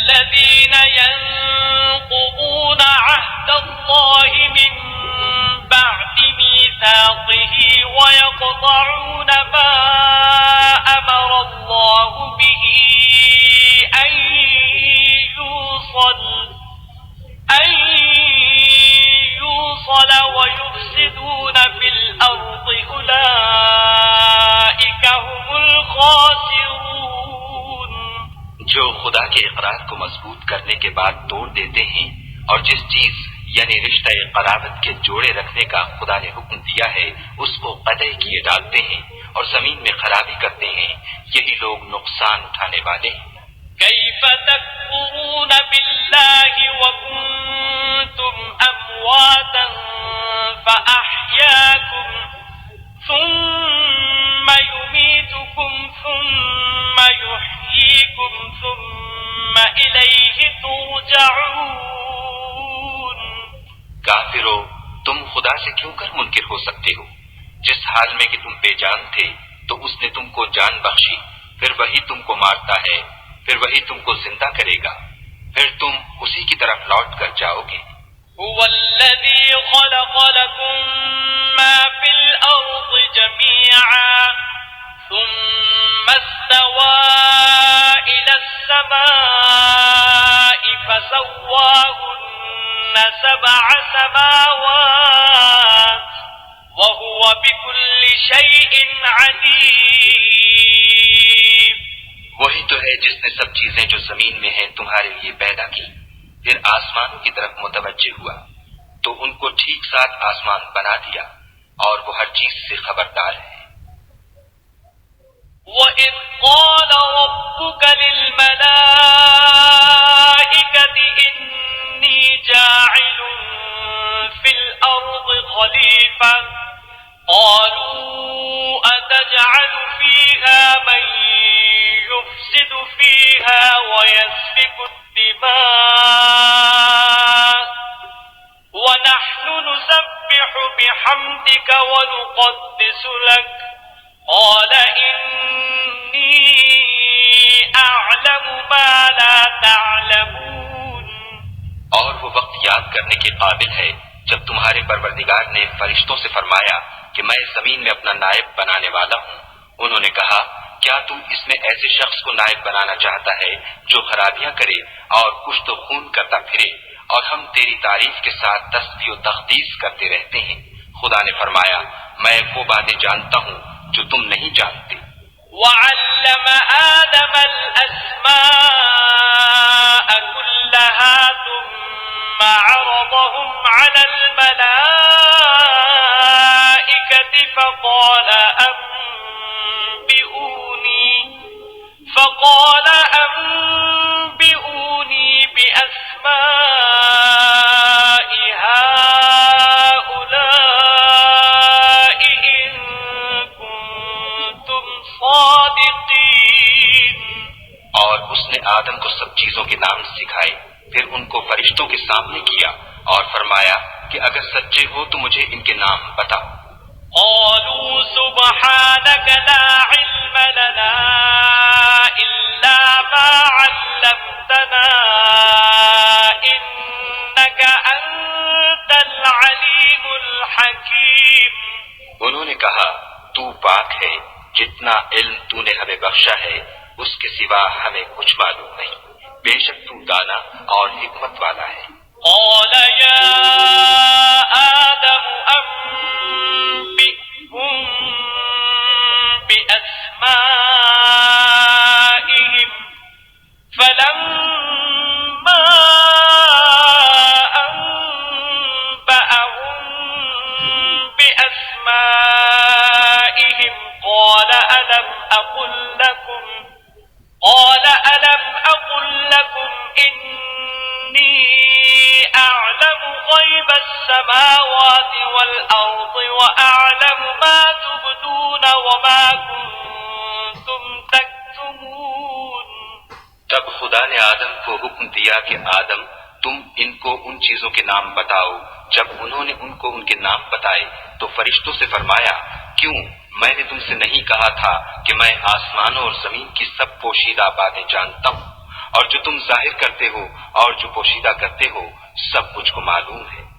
الذين ينقضون عهد الله من بعد ميثاقه ويقطعون ما أمر الله به أن يوصل ويفسدون في الأرض أولئك هم الخاسرون. جو خدا کے اقرار کو مضبوط کرنے کے بعد توڑ دیتے ہیں اور جس چیز یعنی رشتہ قرابت کے جوڑے رکھنے کا خدا نے حکم دیا ہے اس کو قطع کیے ڈالتے ہیں اور زمین میں خرابی کرتے ہیں، یہی لوگ نقصان اٹھانے والے ہیں. كيف تكفرون بالله وكنتم أمواتا فأحياكم ثم يميتكم ثم يحييكم ثم إليه ترجعون. کافرو، تم خدا سے کیوں کر منکر ہو سکتے ہو؟ جس حال میں کہ تم بے جان تھے تو اس نے تم کو جان بخشی، پھر وہی تم کو مارتا ہے، پھر وہی تم کو زندہ کرے گا، پھر تم اسی کی طرف لوٹ کر جاؤ گے. هو الذي خلق لكم ما في الأرض جميعا ثم استوى إلى السماء فسواهن 7 سماوات وهو بكل شيء عليم. وہی تو ہے جس نے سب چیزیں جو زمین میں ہیں تمہارے لیے پیدا کی، پھر آسمانوں کی طرف متوجہ ہوا تو ان کو ٹھیک ساتھ آسمان بنا دیا اور وہ ہر چیز سے خبردار ہے. وَإِذْ قَالَ رَبُّكَ لِلْمَلَائِكَةِ إِنِّي جَاعِلٌ فِي الْأَرْضِ خَلِيفَةً قَالُوا أَتَجْعَلُ فِيهَا مَن يُفْسِدُ فِيهَا وَيَسْفِكُ الدِّمَاءَ وَنَحْنُ نُسَبِّحُ بِحَمْدِكَ وَنُقَدِّسُ لَكَ قَالَ إِنِّي أَعْلَمُ مَا لَا تَعْلَمُونَ. اور وہ وقت یاد کرنے کے قابل ہے جب تمہارے پروردگار نے فرشتوں سے فرمایا کہ میں زمین میں اپنا نائب بنانے والا ہوں. انہوں نے کہا کیا تو اس میں ایسے شخص کو نائب بنانا چاہتا ہے جو خرابیاں کرے اور کشت و خون کرتا پھرے، اور ہم تیری تعریف کے ساتھ تسبیح و تقدیس کرتے رہتے ہیں. خدا نے فرمایا میں وہ باتیں جانتا ہوں جو تم نہیں جانتے. وَعَلَّمَ آدَمَ الْأَسْمَاءَ كُلَّهَا ثُمَّ عَرَضَهُمْ عَلَى الْمَلَائِكَةِ فقال أنبئوني بأسماء هؤلاء إن كنتم صادقين. اور اس نے آدم کو سب چیزوں کے نام سکھائے، پھر ان کو فرشتوں کے سامنے کیا اور فرمایا کہ اگر سچے ہو تو مجھے ان کے نام بتاؤ. قالوا سبحانك لا علم لنا إلا ما علمتنا إنك أنت العليم الحكيم. انہوں نے کہا تو پاک ہے، جتنا علم تو نے ہمیں بخشا ہے اس کے سوا ہمیں کچھ معلوم نہیں، بے شک تو دانا اور حکمت والا ہے. قال يا آدم أنبئهم بأسمائهم فلما أنبأهم بأسمائهم قال ألم أقل لكم إني أعلم غيب السماوات والأرض وأعلم ما تبدون وما كنتم تكتمون. تب خدا نے آدم کو حکم دیا کہ آدم تم ان کو ان چیزوں کے نام بتاؤ. جب انہوں نے ان کو ان کے نام بتائے تو فرشتوں سے فرمایا کیوں میں نے تم سے نہیں کہا تھا کہ میں آسمانوں اور زمین کی سب پوشیدہ باتیں جانتا ہوں. اور جو تم ظاہر کرتے ہو اور جو پوشیدہ کرتے ہو سب مجھ کو معلوم ہے۔